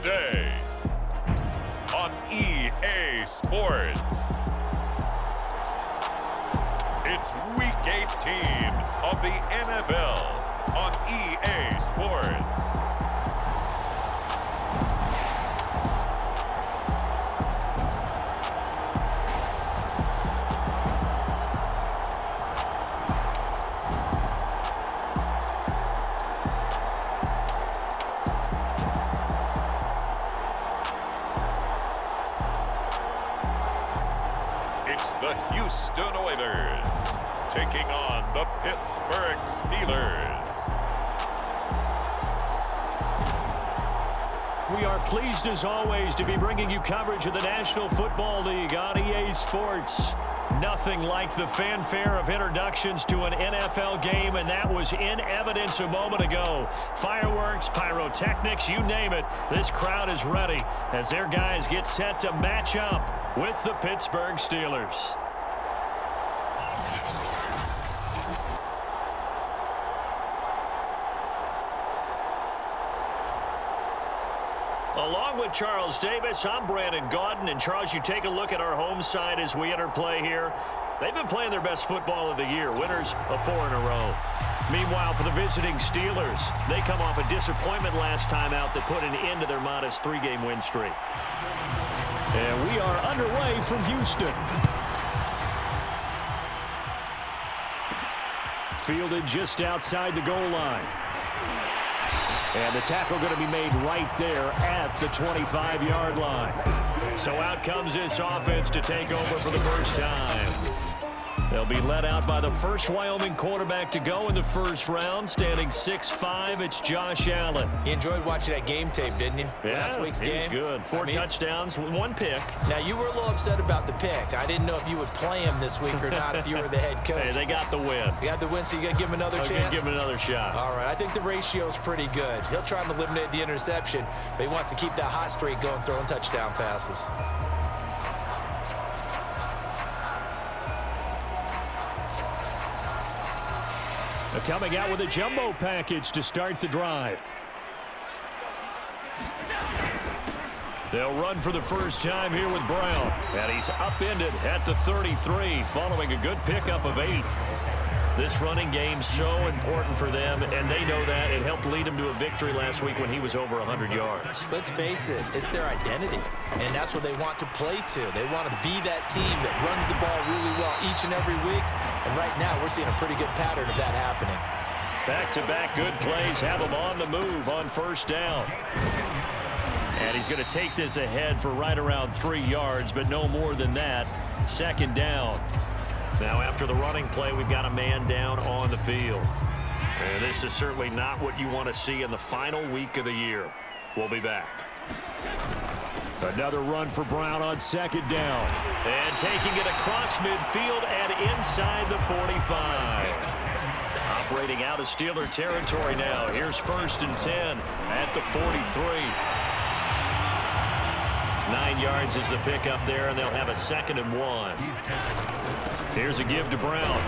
today on EA Sports. It's Week 18 of the NFL on EA Sports. The Houston Oilers taking on the Pittsburgh Steelers. We are pleased as always to be bringing you coverage of the National Football League on EA Sports. Nothing like the fanfare of introductions to an NFL game, and that was in evidence a moment ago. Fireworks, pyrotechnics, you name it. This crowd is ready as their guys get set to match up with the Pittsburgh Steelers. Along with Charles Davis, I'm Brandon Gaudin. And Charles, you take a look at our home side as we enter play here. They've been playing their best football of the year, winners of 4 in a row. Meanwhile, for the visiting Steelers, they come off a disappointment last time out that put an end to their modest 3-game win streak. And we are underway from Houston. Fielded just outside the goal line. And the tackle going to be made right there at the 25-yard line. So out comes this offense to take over for the first time. They'll be led out by the first Wyoming quarterback to go in the first round, standing 6'5". It's Josh Allen. You enjoyed watching that game tape, didn't you? Yeah, last week's game. Good. 4 touchdowns, 1 pick. Now, you were a little upset about the pick. I didn't know if you would play him this week or not if you were the head coach. Hey, they got the win. You got the win, so you got to give him another chance? Give him another shot. All right. I think the ratio's pretty good. He'll try and eliminate the interception, but he wants to keep that hot streak going, throwing touchdown passes. Coming out with a jumbo package to start the drive. They'll run for the first time here with Brown. And he's upended at the 33 following a good pickup of 8. This running game so important for them, and they know that. It helped lead them to a victory last week when he was over 100 yards. Let's face it, it's their identity, and that's what they want to play to. They want to be that team that runs the ball really well each and every week, and right now we're seeing a pretty good pattern of that happening. Back-to-back good plays have them on the move on first down. And he's going to take this ahead for right around 3 yards, but no more than that. Second down. Now, after the running play, we've got a man down on the field. And this is certainly not what you want to see in the final week of the year. We'll be back. Another run for Brown on second down. And taking it across midfield and inside the 45. Operating out of Steeler territory now. Here's 1st and 10 at the 43. 9 yards is the pickup there, and they'll have a 2nd and 1. Here's a give to Brown.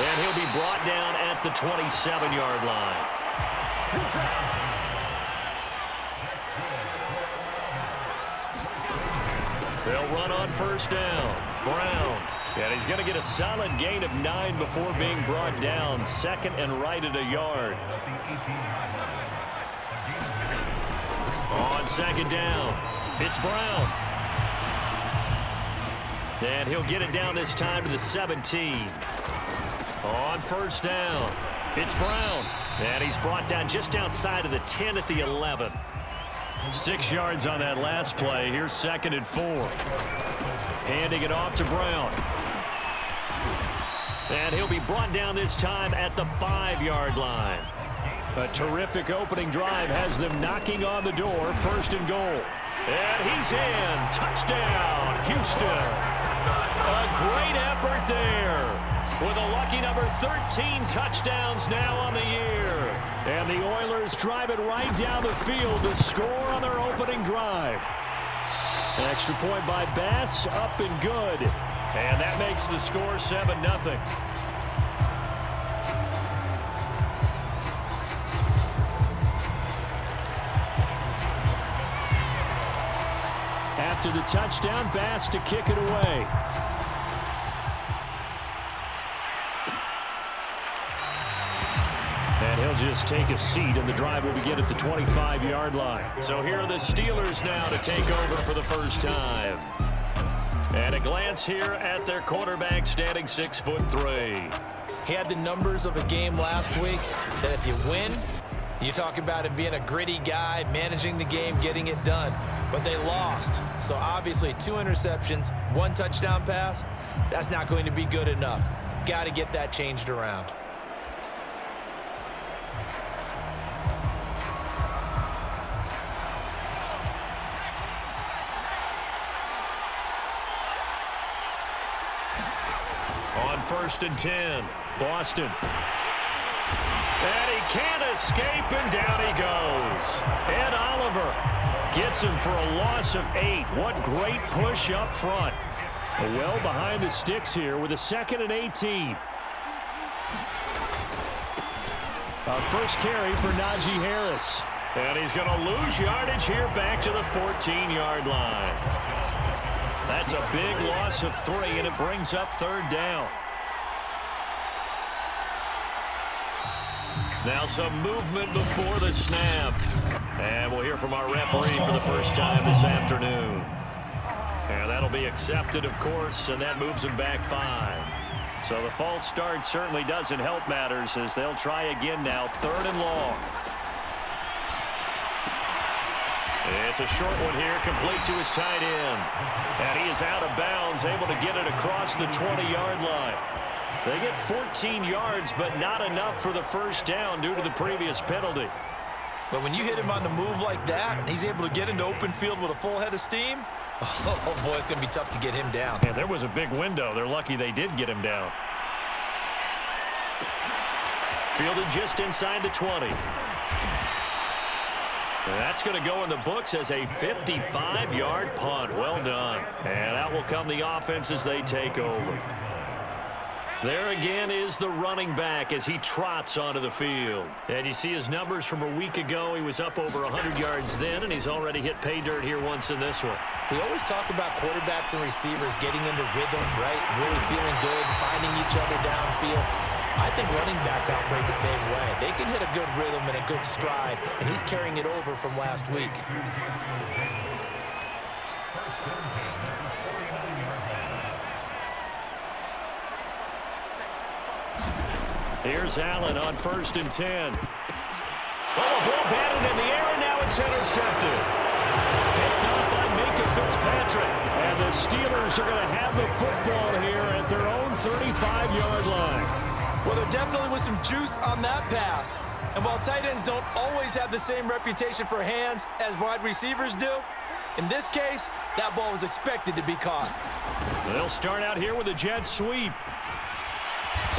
And he'll be brought down at the 27-yard line. They'll run on first down. Brown. And he's going to get a solid gain of 9 before being brought down. 2nd and right at a yard. On second down, it's Brown. And he'll get it down this time to the 17. On first down, it's Brown. And he's brought down just outside of the 10 at the 11. 6 yards on that last play. Here's 2nd and 4. Handing it off to Brown. And he'll be brought down this time at the 5-yard line. A terrific opening drive has them knocking on the door. 1st and goal. And he's in. Touchdown, Houston. A great effort there. With a lucky number 13 touchdowns now on the year. And the Oilers drive it right down the field to score on their opening drive. An extra point by Bass, up and good. And that makes the score 7-0. after the touchdown. Bass to kick it away. And he'll just take a seat, and the drive will begin at the 25-yard line. So here are the Steelers now to take over for the first time. And a glance here at their quarterback, standing 6'3". He had the numbers of a game last week that if you win, you talk about him being a gritty guy, managing the game, getting it done. But they lost. So obviously 2 interceptions, 1 touchdown pass, that's not going to be good enough. Got to get that changed around. On 1st and 10, Boston. And he can't escape, and down he goes. Ed Oliver gets him for a loss of 8. What great push up front. Well behind the sticks here with a 2nd and 18. Our first carry for Najee Harris. And he's going to lose yardage here back to the 14-yard line. That's a big loss of 3, and it brings up 3rd down. Now some movement before the snap. And we'll hear from our referee for the first time this afternoon. And that'll be accepted, of course, and that moves him back 5. So the false start certainly doesn't help matters as they'll try again now, 3rd and long. It's a short one here, complete to his tight end. And he is out of bounds, able to get it across the 20-yard line. They get 14 yards, but not enough for the first down due to the previous penalty. But when you hit him on the move like that, and he's able to get into open field with a full head of steam, oh boy, it's going to be tough to get him down. Yeah, there was a big window. They're lucky they did get him down. Fielded just inside the 20. That's going to go in the books as a 55-yard punt. Well done. And out will come the offense as they take over. There again is the running back as he trots onto the field. And you see his numbers from a week ago. He was up over 100 yards then, and he's already hit pay dirt here once in this one. We always talk about quarterbacks and receivers getting into rhythm, right? Really feeling good, finding each other downfield. I think running backs operate the same way. They can hit a good rhythm and a good stride, and he's carrying it over from last week. Here's Allen on 1st and 10. Oh, a ball batted in the air, and now it's intercepted. Picked up by Minka Fitzpatrick. And the Steelers are going to have the football here at their own 35-yard line. Well, there definitely was some juice on that pass. And while tight ends don't always have the same reputation for hands as wide receivers do, in this case, that ball was expected to be caught. They'll start out here with a jet sweep.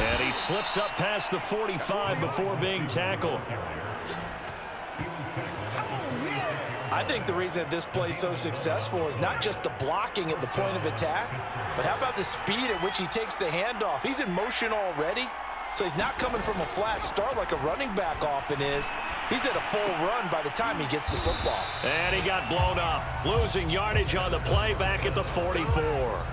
And he slips up past the 45 before being tackled. I think the reason that this play is so successful is not just the blocking at the point of attack, but how about the speed at which he takes the handoff? He's in motion already, so he's not coming from a flat start like a running back often is. He's at a full run by the time he gets the football. And he got blown up, losing yardage on the play back at the 44.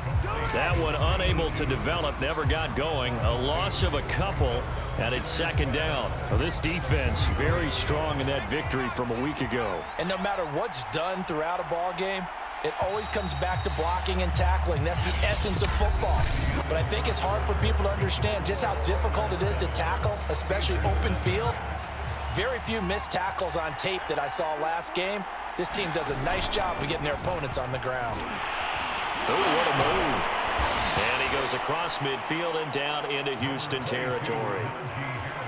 That one unable to develop, never got going. A loss of a couple, and it's 2nd down. Well, this defense very strong in that victory from a week ago. And no matter what's done throughout a ball game, it always comes back to blocking and tackling. That's the essence of football. But I think it's hard for people to understand just how difficult it is to tackle, especially open field. Very few missed tackles on tape that I saw last game. This team does a nice job of getting their opponents on the ground. Oh, what a move. And he goes across midfield and down into Houston territory.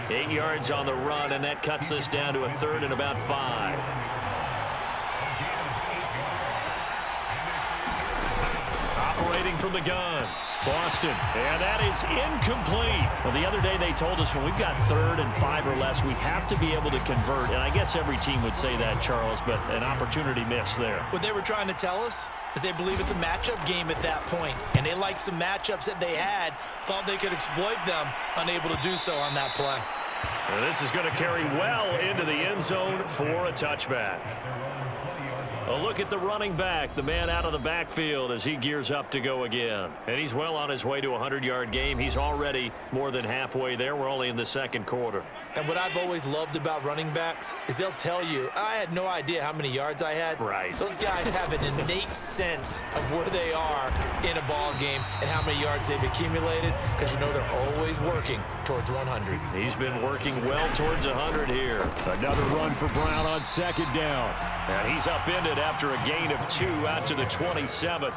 8 yards on the run, and that cuts us down to a 3rd and about 5. Operating from the gun, Boston, and that is incomplete. Well, the other day they told us when we've got 3rd and 5 or less, we have to be able to convert, and I guess every team would say that, Charles, but an opportunity missed there. What they were trying to tell us is they believe it's a matchup game at that point, and they liked some matchups that they had, thought they could exploit them, unable to do so on that play. And this is going to carry well into the end zone for a touchback. A look at the running back, the man out of the backfield as he gears up to go again. And he's well on his way to a 100-yard game. He's already more than halfway there. We're only in the second quarter. And what I've always loved about running backs is they'll tell you, I had no idea how many yards I had. Right. Those guys have an innate sense of where they are in a ball game and how many yards they've accumulated, because you know they're always working towards 100. He's been working well towards 100 here. Another run for Brown on second down. And he's upended after a gain of 2 out to the 27.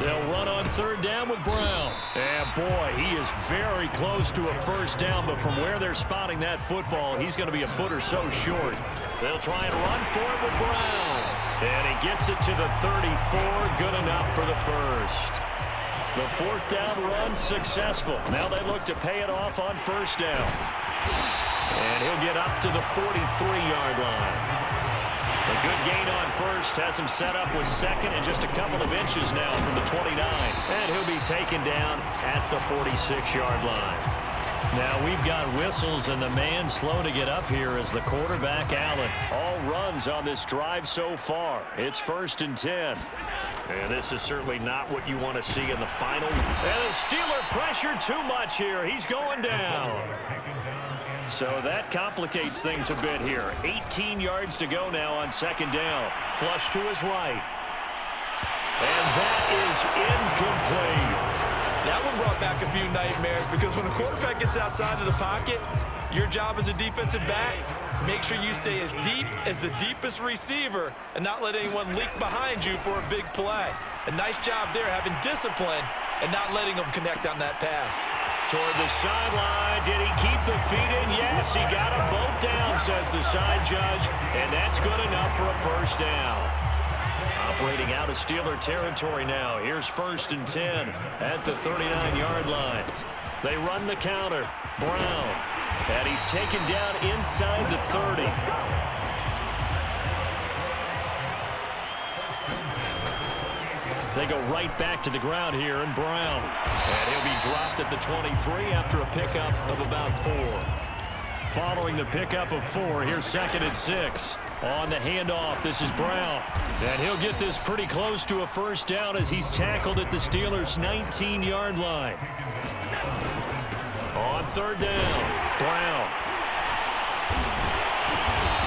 They'll run on third down with Brown. And boy, he is very close to a first down, but from where they're spotting that football, he's going to be a foot or so short. They'll try and run for it with Brown. And he gets it to the 34, good enough for the first. The fourth down run successful. Now they look to pay it off on first down. And he'll get up to the 43-yard line. A good gain on first has him set up with second and just a couple of inches now from the 29. And he'll be taken down at the 46-yard line. Now we've got whistles and the man slow to get up here is the quarterback, Allen. All runs on this drive so far. It's 1st and 10. And this is certainly not what you want to see in the final. And the Steeler pressure too much here. He's going down. So that complicates things a bit here. 18 yards to go now on second down. Flush to his right. And that is incomplete. That one brought back a few nightmares, because when a quarterback gets outside of the pocket, your job as a defensive back, make sure you stay as deep as the deepest receiver and not let anyone leak behind you for a big play. A nice job there, having discipline and not letting them connect on that pass. Toward the sideline. Did he keep the feet in? Yes, he got them both down, says the side judge, and that's good enough for a first down. Operating out of Steeler territory now. Here's 1st and 10 at the 39-yard line. They run the counter. Brown. And he's taken down inside the 30. They go right back to the ground here, and Brown. And he'll be dropped at the 23 after a pickup of about 4. Following the pickup of 4, here's 2nd and 6. On the handoff, this is Brown. And he'll get this pretty close to a first down as he's tackled at the Steelers' 19-yard line. On third down, Brown.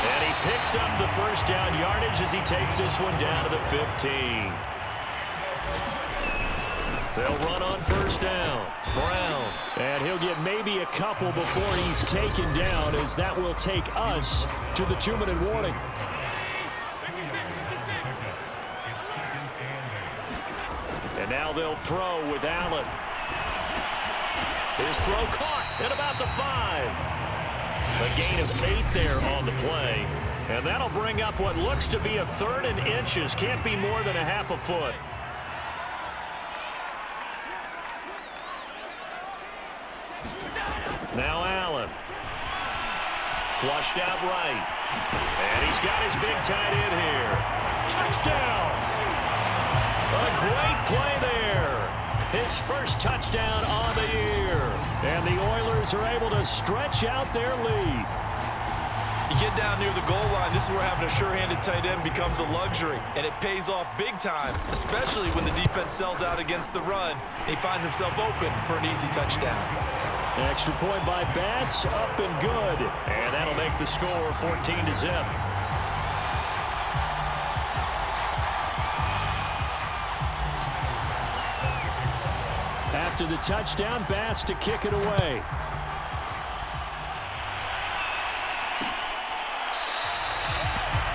And he picks up the first down yardage as he takes this one down to the 15. They'll run on first down. Brown. And he'll get maybe a couple before he's taken down, as that will take us to the 2-minute warning. And now they'll throw with Allen. His throw caught at about the 5. A gain of 8 there on the play. And that'll bring up what looks to be a 3rd and inches. Can't be more than a half a foot. Now Allen. Flushed out right. And he's got his big tight end here. Touchdown! A great play there. His first touchdown on the year. And the Oilers are able to stretch out their lead. You get down near the goal line, this is where having a sure-handed tight end becomes a luxury, and it pays off big time, especially when the defense sells out against the run, and he finds himself open for an easy touchdown. Extra point by Bass, up and good. And that'll make the score 14-0. After the touchdown, Bass to kick it away.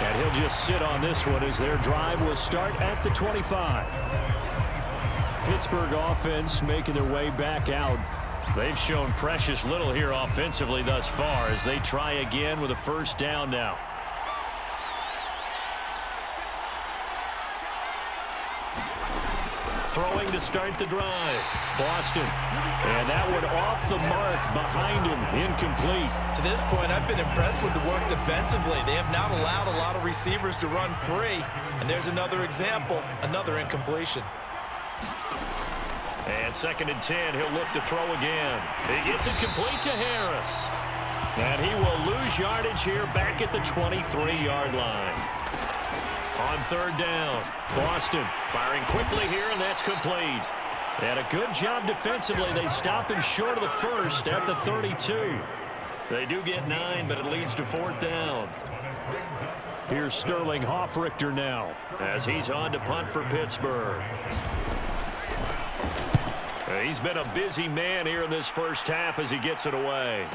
And he'll just sit on this one as their drive will start at the 25. Pittsburgh offense making their way back out. They've shown precious little here offensively thus far as they try again with a first down now. Throwing to start the drive. Boston. And that one off the mark behind him. Incomplete. To this point, I've been impressed with the work defensively. They have not allowed a lot of receivers to run free. And there's another example, another incompletion. And 2nd and 10, he'll look to throw again. He gets it complete to Harris. And he will lose yardage here back at the 23-yard line. On third down, Boston firing quickly here, and that's complete. And a good job defensively. They stop him short of the first at the 32. They do get 9, but it leads to fourth down. Here's Sterling Hoffrichter now as he's on to punt for Pittsburgh. He's been a busy man here in this first half as he gets it away.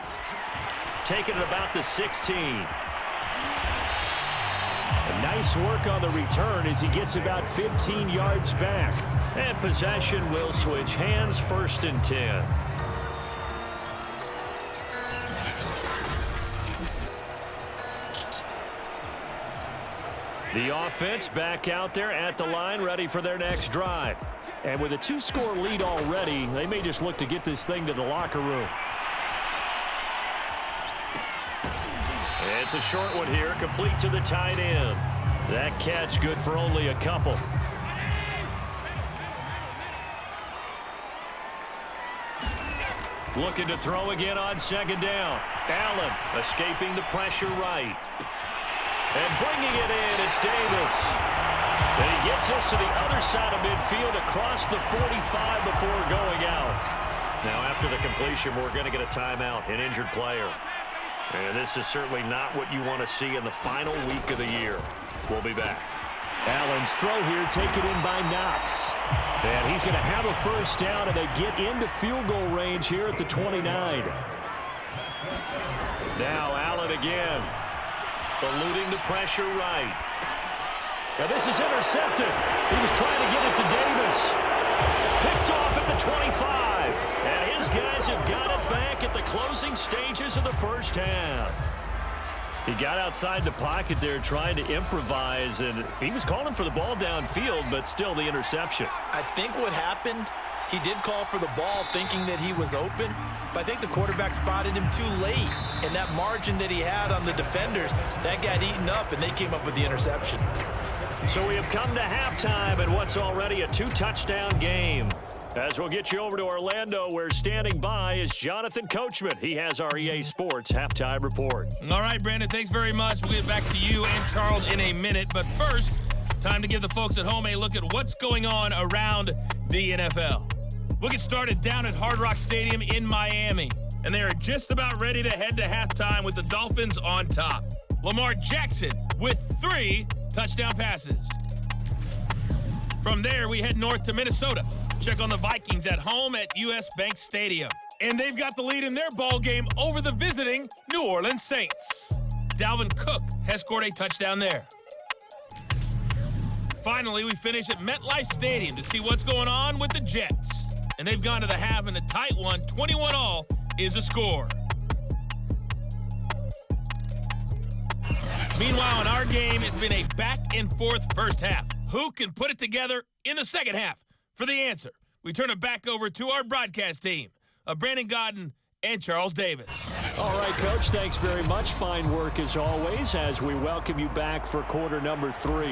Taking it about the 16. Nice work on the return as he gets about 15 yards back. And possession will switch hands, 1st and 10. The offense back out there at the line, ready for their next drive. And with a 2-score lead already, they may just look to get this thing to the locker room. It's a short one here, complete to the tight end. That catch good for only a couple. Looking to throw again on 2nd down. Allen escaping the pressure right. And bringing it in, it's Davis. And he gets us to the other side of midfield across the 45 before going out. Now after the completion, we're going to get a timeout, an injured player. And this is certainly not what you want to see in the final week of the year. We'll be back. Allen's throw here taken in by Knox. And he's going to have a first down, and they get into field goal range here at the 29. Now Allen again. Eluding the pressure right. Now this is intercepted. He was trying to get it to Davis. Picked off at the 25. And his guys have got it back at the closing stages of the first half. He got outside the pocket there trying to improvise, and he was calling for the ball downfield, but still the interception. I think what happened, he did call for the ball thinking that he was open, but I think the quarterback spotted him too late. And that margin that he had on the defenders, that got eaten up, and they came up with the interception. So we have come to halftime in what's already a 2-touchdown game. As we'll get you over to Orlando, where standing by is Jonathan Coachman. He has our EA Sports halftime report. All right, Brandon, thanks very much. We'll get back to you and Charles in a minute. But first, time to give the folks at home a look at what's going on around the NFL. We'll get started down at Hard Rock Stadium in Miami. And they are just about ready to head to halftime with the Dolphins on top. Lamar Jackson with 3 touchdown passes. From there, we head north to Minnesota. Check on the Vikings at home at US Bank Stadium. And they've got the lead in their ball game over the visiting New Orleans Saints. Dalvin Cook has scored a touchdown there. Finally, we finish at MetLife Stadium to see what's going on with the Jets. And they've gone to the half in a tight one. 21-all is a score. Meanwhile, in our game, it's been a back-and-forth first half. Who can put it together in the second half? For the answer, we turn it back over to our broadcast team of Brandon Godden and Charles Davis. All right, Coach, thanks very much. Fine work as always as we welcome you back for quarter number 3.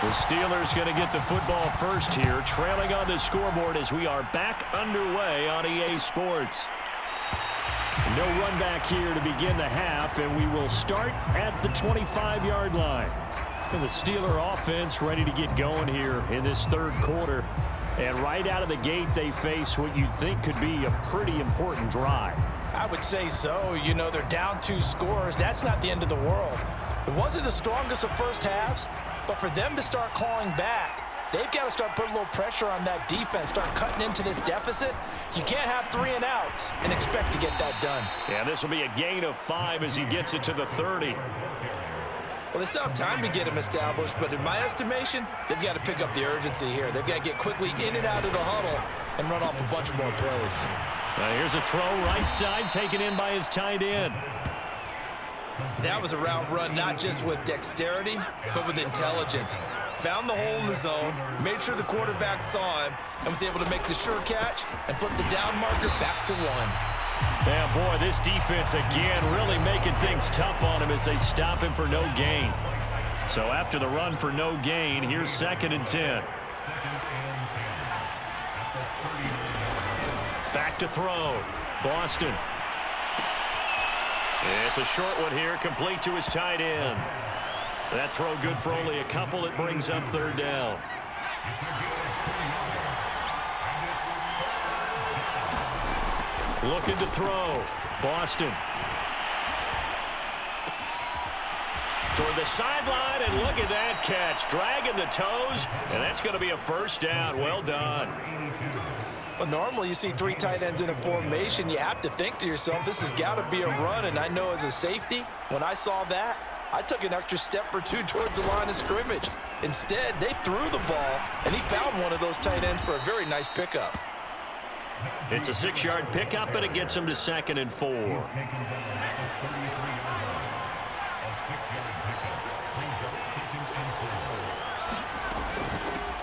The Steelers going to get the football first here, trailing on the scoreboard as we are back underway on EA Sports. No run back here to begin the half, and we will start at the 25-yard line. And the Steeler offense ready to get going here in this third quarter. And right out of the gate, they face what you think could be a pretty important drive. I would say so. You know, they're down 2 scores. That's not the end of the world. It wasn't the strongest of first halves, but for them to start clawing back, they've got to start putting a little pressure on that defense, start cutting into this deficit. You can't have 3 and outs and expect to get that done. Yeah, this will be a gain of 5 as he gets it to the 30. Well, they still have time to get him established, but in my estimation, they've got to pick up the urgency here. They've got to get quickly in and out of the huddle and run off a bunch more plays. Here's a throw right side, taken in by his tight end. That was a route run not just with dexterity, but with intelligence. Found the hole in the zone, made sure the quarterback saw him, and was able to make the sure catch and flip the down marker back to 1. Yeah, boy, this defense again really making things tough on him as they stop him for no gain. So after the run for no gain, here's 2nd and 10. Back to throw. Boston. It's a short one here, complete to his tight end. That throw good for only a couple. It brings up third down. Looking to throw. Boston. Toward the sideline, and look at that catch. Dragging the toes, and that's going to be a first down. Well done. Well, normally you see three tight ends in a formation. You have to think to yourself, this has got to be a run. And I know as a safety, when I saw that, I took an extra step or two towards the line of scrimmage. Instead, they threw the ball, and he found one of those tight ends for a very nice pickup. It's a 6-yard pickup, and it gets him to 2nd and 4.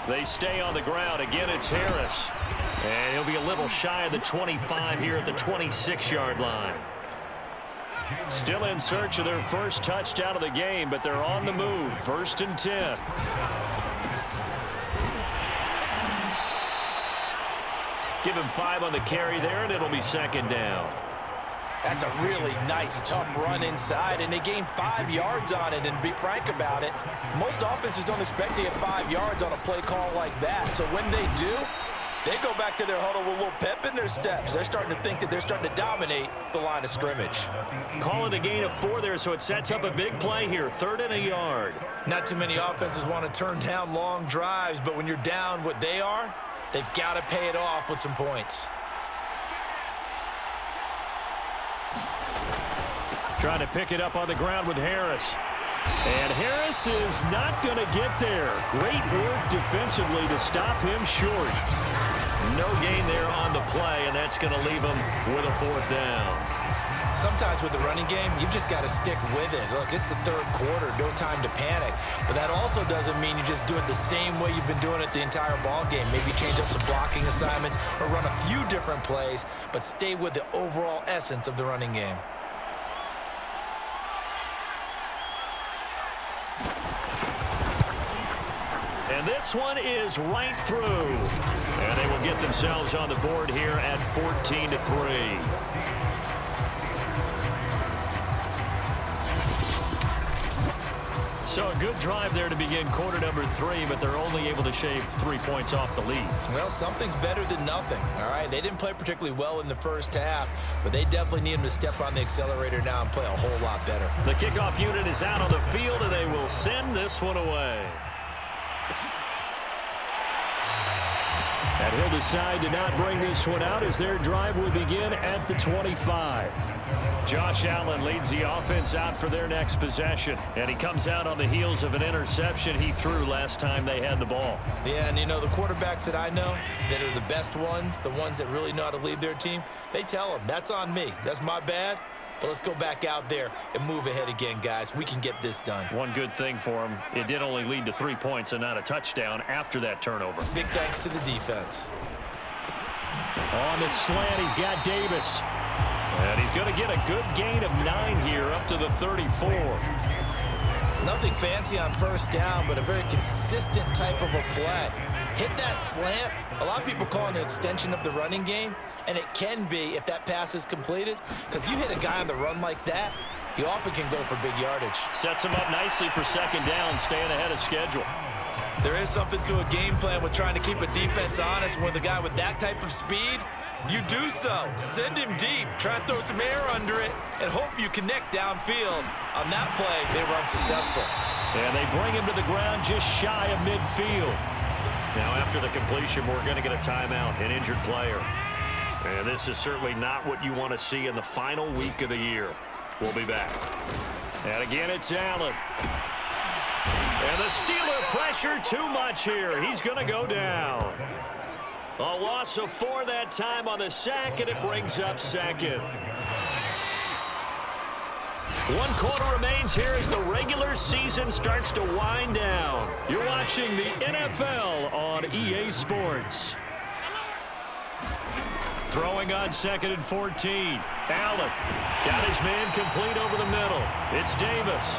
They stay on the ground. Again, it's Harris. And he'll be a little shy of the 25 here at the 26-yard line. Still in search of their first touchdown of the game, but they're on the move. 1st and 10. Give him 5 on the carry there, and it'll be 2nd down. That's a really nice, tough run inside, and they gained 5 yards on it. And to be frank about it, most offenses don't expect to get 5 yards on a play call like that. So when they do, they go back to their huddle with a little pep in their steps. They're starting to think that they're starting to dominate the line of scrimmage. Call it a gain of 4 there, so it sets up a big play here. 3rd and a yard. Not too many offenses want to turn down long drives, but when you're down what they are, they've got to pay it off with some points. Trying to pick it up on the ground with Harris. And Harris is not going to get there. Great work defensively to stop him short. No gain there on the play, and that's going to leave him with a 4th down. Sometimes with the running game, you've just got to stick with it. Look, it's the 3rd quarter, no time to panic. But that also doesn't mean you just do it the same way you've been doing it the entire ball game. Maybe change up some blocking assignments or run a few different plays, but stay with the overall essence of the running game. And this one is right through. And they will get themselves on the board here at 14-3. So a good drive there to begin quarter number 3, but they're only able to shave 3 points off the lead. Well, something's better than nothing, all right? They didn't play particularly well in the first half, but they definitely need them to step on the accelerator now and play a whole lot better. The kickoff unit is out on the field, and they will send this one away. And he'll decide to not bring this one out as their drive will begin at the 25. Josh Allen leads the offense out for their next possession. And he comes out on the heels of an interception he threw last time they had the ball. Yeah, and you know, the quarterbacks that I know that are the best ones, the ones that really know how to lead their team, they tell them, that's on me. That's my bad. But let's go back out there and move ahead again, guys. We can get this done. One good thing for him, it did only lead to 3 points and not a touchdown after that turnover. Big thanks to the defense. On the slant, he's got Davis. And he's going to get a good gain of 9 here up to the 34. Nothing fancy on first down, but a very consistent type of a play. Hit that slant. A lot of people call it an extension of the running game. And it can be if that pass is completed, because you hit a guy on the run like that, he often can go for big yardage. Sets him up nicely for 2nd down, staying ahead of schedule. There is something to a game plan with trying to keep a defense honest. With a guy with that type of speed, you do so. Send him deep. Try and throw some air under it and hope you connect downfield. On that play, they were unsuccessful. And they bring him to the ground just shy of midfield. Now, after the completion, we're going to get a timeout, an injured player. And this is certainly not what you want to see in the final week of the year. We'll be back. And again, it's Allen. And the Steeler pressure too much here. He's going to go down. A loss of 4 that time on the sack, and it brings up 2nd. 1 quarter remains here as the regular season starts to wind down. You're watching the NFL on EA Sports. Throwing on 2nd and 14. Allen got his man complete over the middle. It's Davis.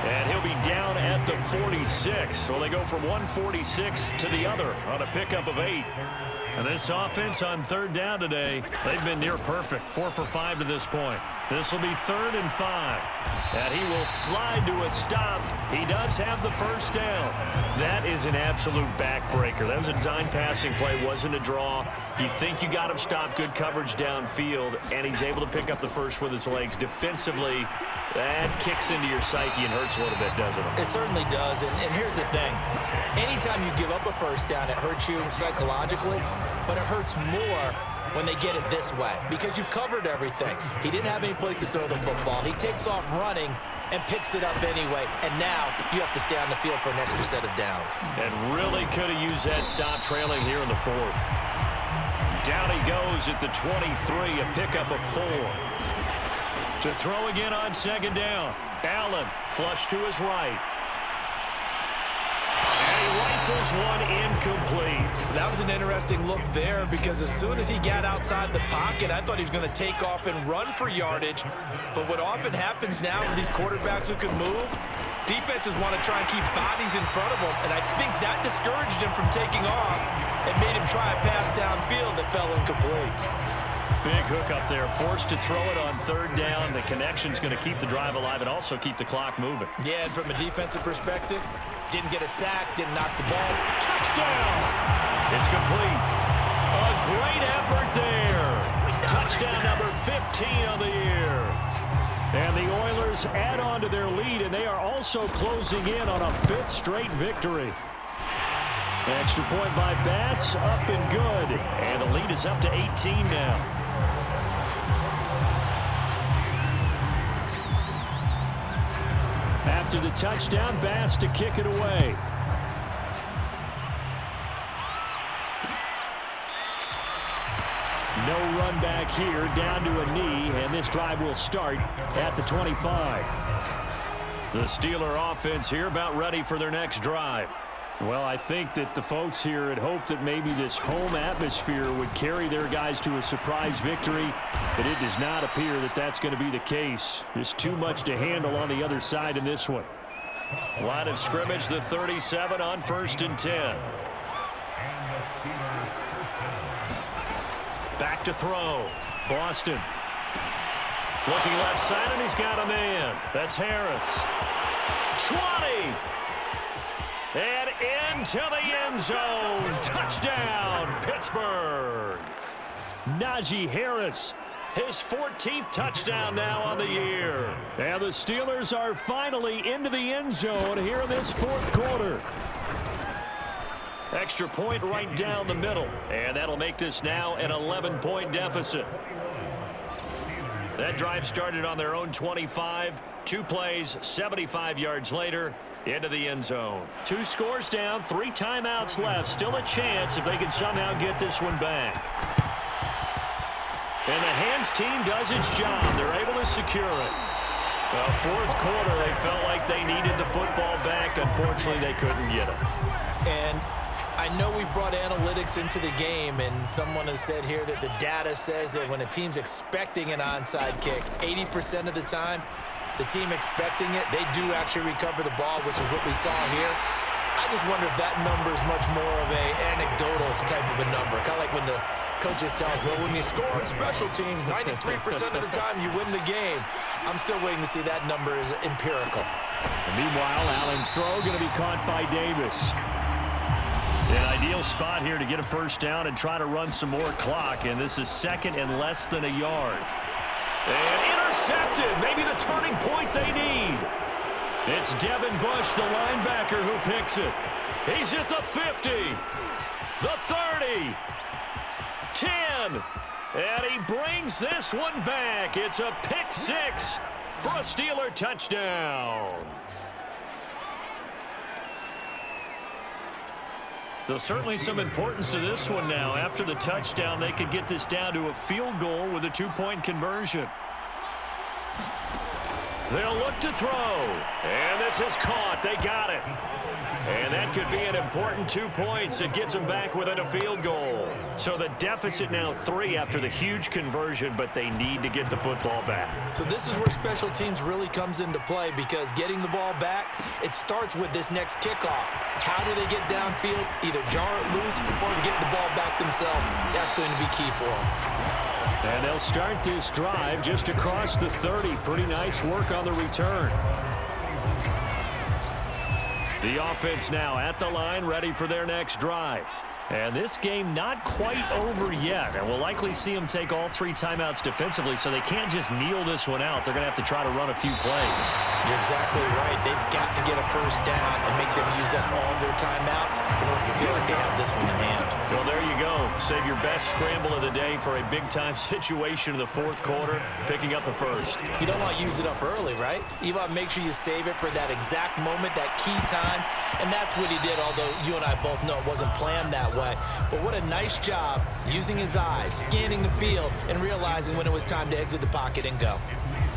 And he'll be down at the 46. So they go from 146 to the other on a pickup of 8. And this offense on third down today, they've been near perfect. 4 for 5 to this point. This will be 3rd and 5. And he will slide to a stop. He does have the first down. That is an absolute backbreaker. That was a design passing play, wasn't a draw. You think you got him stopped, good coverage downfield, and he's able to pick up the first with his legs. Defensively, that kicks into your psyche and hurts a little bit, doesn't it? It certainly does, and here's the thing. Anytime you give up a first down, it hurts you psychologically, but it hurts more when they get it this way because you've covered everything. He didn't have any place to throw the football. He takes off running and picks it up anyway, and now you have to stay on the field for an extra set of downs. And really could have used that stop trailing here in the 4th. Down he goes at the 23, a pickup of 4. To throw again on 2nd down. Allen flush to his right. And he rifles one incomplete. That was an interesting look there because as soon as he got outside the pocket, I thought he was going to take off and run for yardage. But what often happens now with these quarterbacks who can move, defenses want to try and keep bodies in front of them, and I think that discouraged him from taking off and made him try a pass downfield that fell incomplete. Big hook up there, forced to throw it on 3rd down. The connection's going to keep the drive alive and also keep the clock moving. Yeah, and from a defensive perspective, didn't get a sack, didn't knock the ball. Touchdown! It's complete. A great effort there. Touchdown number 15 on the year. And the Oilers add on to their lead, and they are also closing in on a 5th straight victory. Extra point by Bass, up and good. And the lead is up to 18 now. After the touchdown, Bass to kick it away. No run back here, down to a knee, and this drive will start at the 25. The Steeler offense here about ready for their next drive. Well, I think that the folks here had hoped that maybe this home atmosphere would carry their guys to a surprise victory, but it does not appear that that's going to be the case. There's too much to handle on the other side in this one. Line of scrimmage, the 37 on 1st and 10. Back to throw. Boston. Looking left side, and he's got a man. That's Harris. 20. And into the end zone. Touchdown, Pittsburgh. Najee Harris, his 14th touchdown now on the year. And the Steelers are finally into the end zone here in this 4th quarter. Extra point right down the middle. And that'll make this now an 11-point deficit. That drive started on their own 25. 2 plays, 75 yards later, into the end zone. 2 scores down, 3 timeouts left. Still a chance if they can somehow get this one back. And the hands team does its job. They're able to secure it. Well, 4th quarter, they felt like they needed the football back. Unfortunately, they couldn't get it. And I know we brought analytics into the game, and someone has said here that the data says that when a team's expecting an onside kick, 80% of the time, the team expecting it, they do actually recover the ball, which is what we saw here. I just wonder if that number is much more of a anecdotal type of a number. Kind of like when the coaches tell us, well, when you score on special teams, 93% of the time you win the game. I'm still waiting to see that number is empirical. And meanwhile, Allen's throw going to be caught by Davis. An ideal spot here to get a first down and try to run some more clock, and this is 2nd and less than a yard. And intercepted, maybe the turning point they need. It's Devin Bush, the linebacker, who picks it. He's at the 50, the 30, 10, and he brings this one back. It's a pick 6 for a Steeler touchdown. So certainly some importance to this one now. After the touchdown, they could get this down to a field goal with a 2-point conversion. They'll look to throw. And this is caught. They got it. And that could be an important 2 points. It gets them back within a field goal. So the deficit now 3 after the huge conversion, but they need to get the football back. So this is where special teams really comes into play, because getting the ball back, it starts with this next kickoff. How do they get downfield? Either jar it loose or get the ball back themselves. That's going to be key for them. And they'll start this drive just across the 30. Pretty nice work on the return. The offense now at the line, ready for their next drive. And this game not quite over yet. And we'll likely see them take all 3 timeouts defensively, so they can't just kneel this one out. They're going to have to try to run a few plays. You're exactly right. They've got to get a first down and make them use up all their timeouts in order to feel like they have this one in hand. Well, there you go. Save your best scramble of the day for a big-time situation in the 4th quarter, picking up the first. You don't want to use it up early, right? You want to make sure you save it for that exact moment, that key time. And that's what he did, although you and I both know it wasn't planned that way. But what a nice job using his eyes, scanning the field, and realizing when it was time to exit the pocket and go.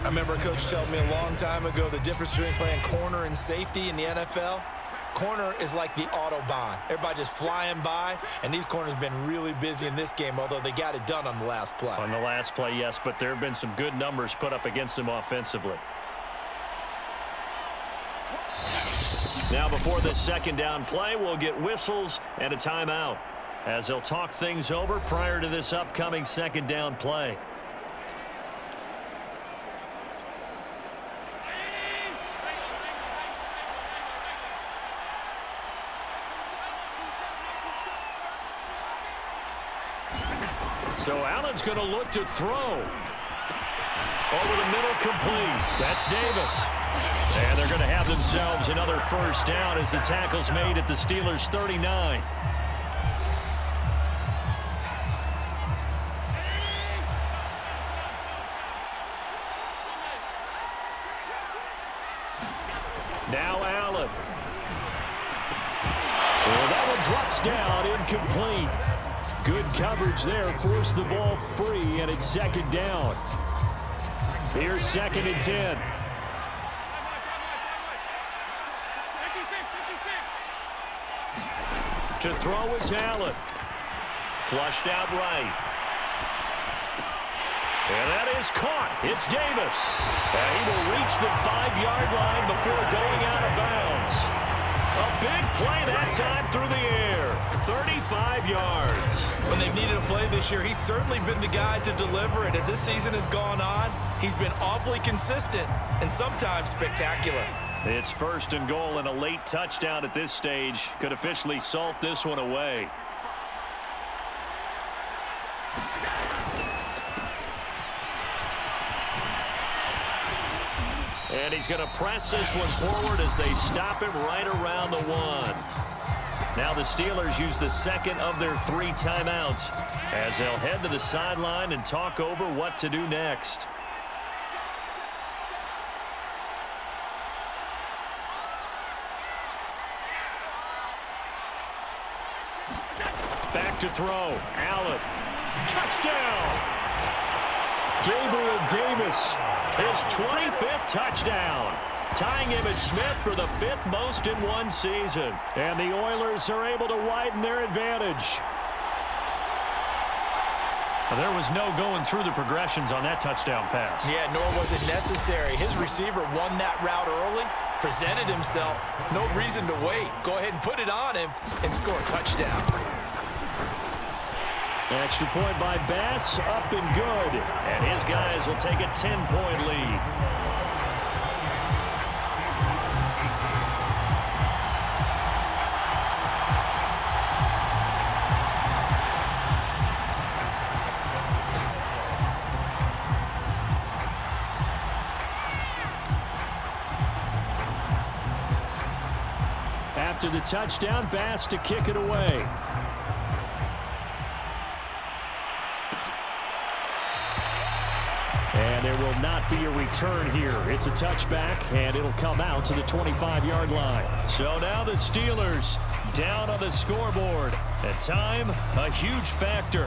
I remember a coach told me a long time ago the difference between playing corner and safety in the NFL. Corner is like the Autobahn. Everybody just flying by, and these corners have been really busy in this game, although they got it done on the last play. On the last play, yes, but there have been some good numbers put up against them offensively. Now before this second down play, we'll get whistles and a timeout as they'll talk things over prior to this upcoming second down play. So Allen's going to look to throw. Over the middle, complete. That's Davis. And they're going to have themselves another first down as the tackle's made at the Steelers' 39. Now Allen. Well, that one drops down, incomplete. Good coverage there, forced the ball free, and it's second down. Here's 2nd and 10. To throw is Allen. Flushed out right. And that is caught. It's Davis. And he will reach the 5-yard line before going out of bounds. A big play that time through the air. 35 yards. When they've needed a play this year, he's certainly been the guy to deliver it. As this season has gone on, he's been awfully consistent and sometimes spectacular. It's 1st and goal, and a late touchdown at this stage could officially salt this one away. And he's going to press this one forward as they stop him right around the 1. Now the Steelers use the 2nd of their 3 timeouts as they'll head to the sideline and talk over what to do next. Back to throw. Allen. Touchdown! Gabriel Davis, his 25th touchdown. Tying Emmitt Smith for the 5th most in one season. And the Oilers are able to widen their advantage. Well, there was no going through the progressions on that touchdown pass. Yeah, nor was it necessary. His receiver won that route early, presented himself, no reason to wait. Go ahead and put it on him and score a touchdown. Extra point by Bass, up and good. And his guys will take a 10-point lead. After the touchdown, Bass to kick it away. And there will not be a return here. It's a touchback, and it'll come out to the 25-yard line. So now the Steelers down on the scoreboard. At time, a huge factor.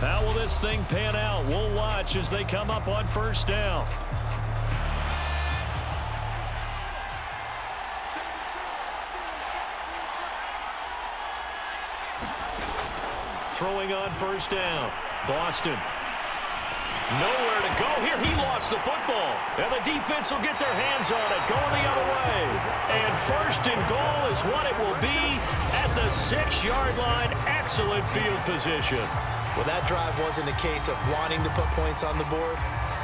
How will this thing pan out? We'll watch as they come up on first down. throwing on first down. Boston. Nowhere to go here. He lost the football. And the defense will get their hands on it, going the other way. And first and goal is what it will be at the 6-yard line. Excellent field position. Well, that drive wasn't a case of wanting to put points on the board.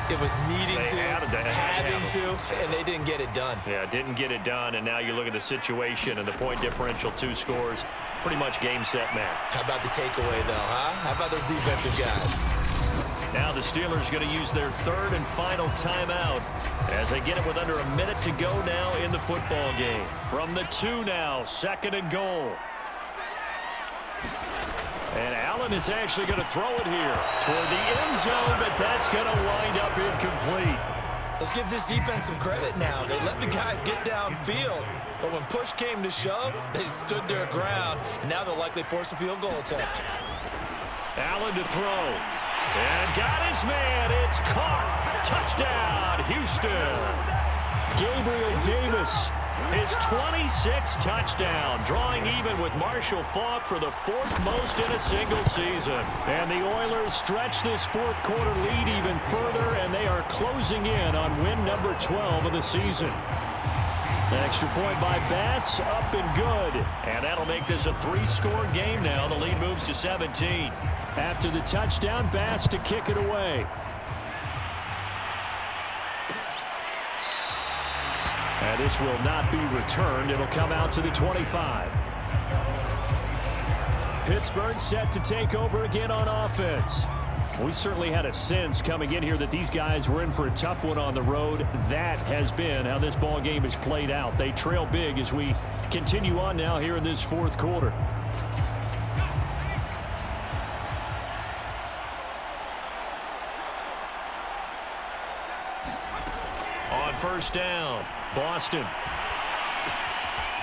It was needing having to, and they didn't get it done. Yeah, didn't get it done, and now you look at the situation and the point differential, 2 scores, pretty much game, set, match. How about the takeaway, though, huh? How about those defensive guys? Now the Steelers going to use their 3rd and final timeout as they get it with under a minute to go now in the football game. From the 2 now, 2nd and goal. And Allen is actually going to throw it here toward the end zone, but that's going to wind up incomplete. Let's give this defense some credit now. They let the guys get downfield, but when push came to shove, they stood their ground, and now they'll likely force a field goal attempt. Allen to throw. And got his man. It's caught. Touchdown, Houston. Gabriel Davis, his 26th touchdown, drawing even with Marshall Faulk for the 4th most in a single season. And the Oilers stretch this 4th quarter lead even further, and they are closing in on win number 12 of the season. Extra point by Bass, up and good. And that'll make this a 3-score game now. The lead moves to 17. After the touchdown, Bass to kick it away. And this will not be returned. It'll come out to the 25. Pittsburgh set to take over again on offense. We certainly had a sense coming in here that these guys were in for a tough one on the road. That has been how this ball game has played out. They trail big as we continue on now here in this 4th quarter. On first down, Boston.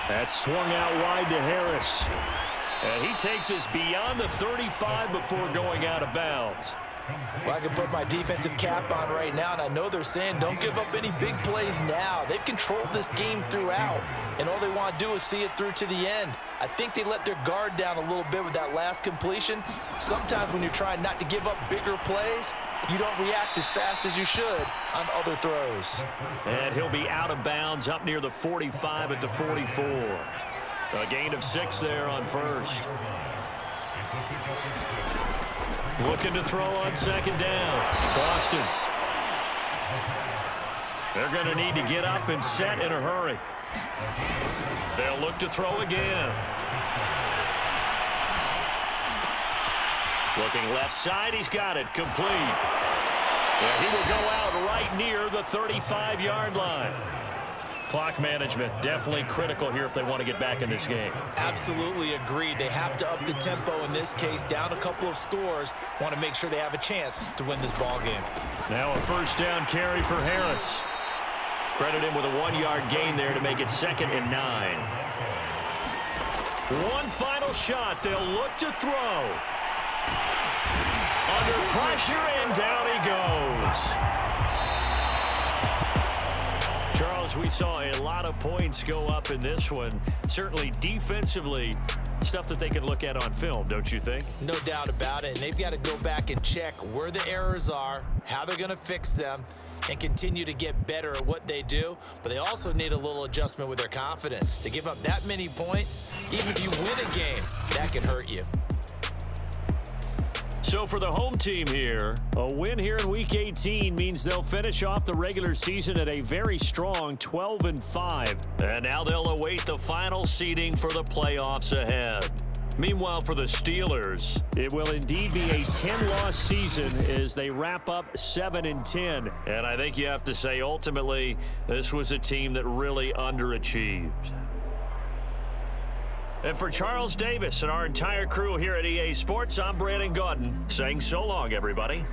That's swung out wide to Harris. And he takes us beyond the 35 before going out of bounds. Well, I can put my defensive cap on right now, and I know they're saying don't give up any big plays now. They've controlled this game throughout, and all they want to do is see it through to the end. I think they let their guard down a little bit with that last completion. Sometimes when you're trying not to give up bigger plays, you don't react as fast as you should on other throws. And he'll be out of bounds up near the 45 at the 44. A gain of 6 there on first. Looking to throw on 2nd down. Boston. They're going to need to get up and set in a hurry. They'll look to throw again. Looking left side, he's got it. Complete. And he will go out right near the 35-yard line. Clock management definitely critical here if they want to get back in this game. Absolutely agreed. They have to up the tempo in this case, down a couple of scores. Want to make sure they have a chance to win this ball game. Now a first down carry for Harris. Credit him with a 1-yard gain there to make it 2nd and 9. One final shot. They'll look to throw. Under pressure, and down he goes. Charles, we saw a lot of points go up in this one. Certainly defensively, stuff that they can look at on film, don't you think? No doubt about it. And they've got to go back and check where the errors are, how they're going to fix them, and continue to get better at what they do. But they also need a little adjustment with their confidence. To give up that many points, even if you win a game, that can hurt you. So for the home team here, a win here in Week 18 means they'll finish off the regular season at a very strong 12-5. And now they'll await the final seeding for the playoffs ahead. Meanwhile, for the Steelers, it will indeed be a 10-loss season as they wrap up 7-10. And I think you have to say, ultimately, this was a team that really underachieved. And for Charles Davis and our entire crew here at EA Sports, I'm Brandon Gaudin saying so long, everybody.